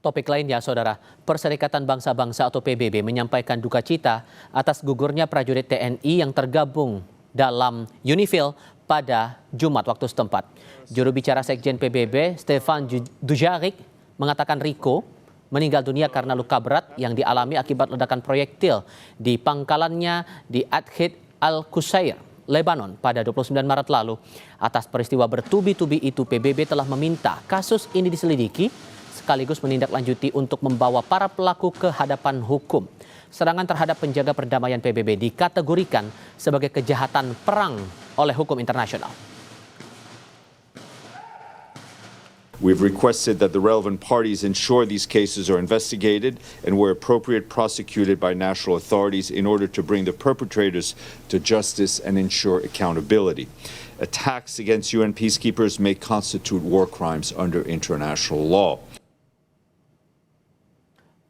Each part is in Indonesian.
Topik lainnya, Saudara, Perserikatan Bangsa-Bangsa atau PBB menyampaikan duka cita atas gugurnya prajurit TNI yang tergabung dalam UNIFIL pada Jumat waktu setempat. Juru bicara Sekjen PBB, Stefan Dujarric, mengatakan Riko meninggal dunia karena luka berat yang dialami akibat ledakan proyektil di pangkalannya di Adhid Al-Qusair, Lebanon pada 29 Maret lalu. Atas peristiwa bertubi-tubi itu, PBB telah meminta kasus ini diselidiki sekaligus menindaklanjuti untuk membawa para pelaku ke hadapan hukum. Serangan terhadap penjaga perdamaian PBB dikategorikan sebagai kejahatan perang oleh hukum internasional. We've requested that the relevant parties ensure these cases are investigated and where appropriate prosecuted by national authorities in order to bring the perpetrators to justice and ensure accountability. Attacks against UN peacekeepers may constitute war crimes under international law.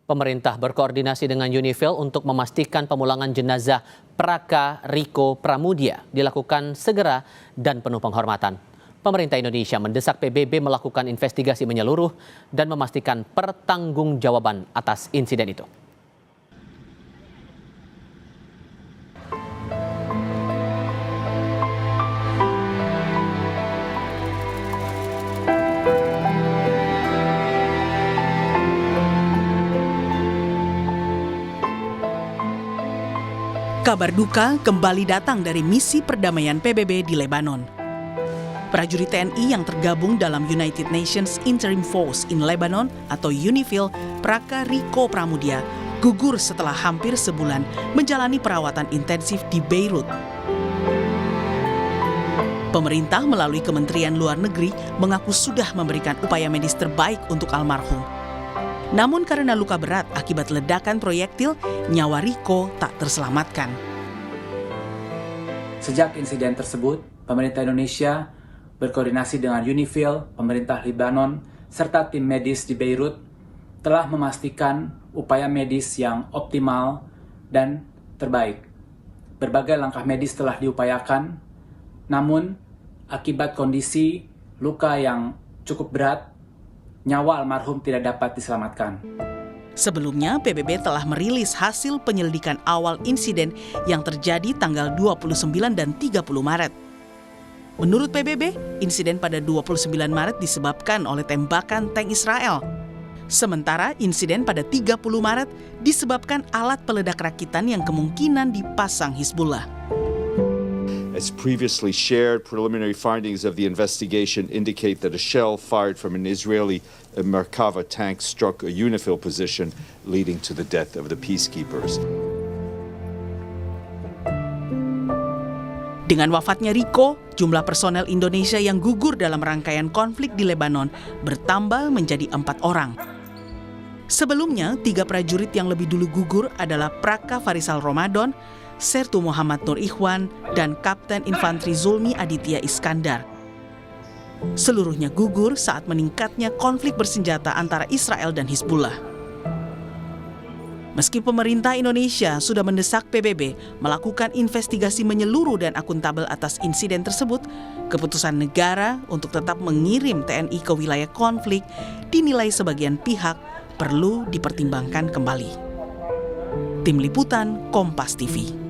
Pemerintah berkoordinasi dengan UNIFIL untuk memastikan pemulangan jenazah Praka Riko Pramudia dilakukan segera dan penuh penghormatan. Pemerintah Indonesia mendesak PBB melakukan investigasi menyeluruh dan memastikan pertanggungjawaban atas insiden itu. Kabar duka kembali datang dari misi perdamaian PBB di Lebanon. Prajurit TNI yang tergabung dalam United Nations Interim Force in Lebanon atau UNIFIL, Praka Riko Pramudia, gugur setelah hampir sebulan menjalani perawatan intensif di Beirut. Pemerintah melalui Kementerian Luar Negeri mengaku sudah memberikan upaya medis terbaik untuk almarhum. Namun karena luka berat akibat ledakan proyektil, nyawa Riko tak terselamatkan. Sejak insiden tersebut, pemerintah Indonesia berkoordinasi dengan UNIFIL, pemerintah Lebanon, serta tim medis di Beirut telah memastikan upaya medis yang optimal dan terbaik. Berbagai langkah medis telah diupayakan, namun akibat kondisi luka yang cukup berat, nyawa almarhum tidak dapat diselamatkan. Sebelumnya, PBB telah merilis hasil penyelidikan awal insiden yang terjadi tanggal 29 dan 30 Maret. Menurut PBB, insiden pada 29 Maret disebabkan oleh tembakan tank Israel. Sementara insiden pada 30 Maret disebabkan alat peledak rakitan yang kemungkinan dipasang Hizbullah. As previously shared, preliminary findings of the investigation indicate that a shell fired from an Israeli Merkava tank struck a UNIFIL position, leading to the death of the peacekeepers. Dengan wafatnya Riko, jumlah personel Indonesia yang gugur dalam rangkaian konflik di Lebanon bertambah menjadi 4 orang. Sebelumnya, 3 prajurit yang lebih dulu gugur adalah Praka Farisal Ramadan, Sertu Muhammad Nur Ikhwan, dan Kapten Infanteri Zulmi Aditya Iskandar. Seluruhnya gugur saat meningkatnya konflik bersenjata antara Israel dan Hizbullah. Meski pemerintah Indonesia sudah mendesak PBB melakukan investigasi menyeluruh dan akuntabel atas insiden tersebut, keputusan negara untuk tetap mengirim TNI ke wilayah konflik dinilai sebagian pihak perlu dipertimbangkan kembali. Tim Liputan Kompas TV.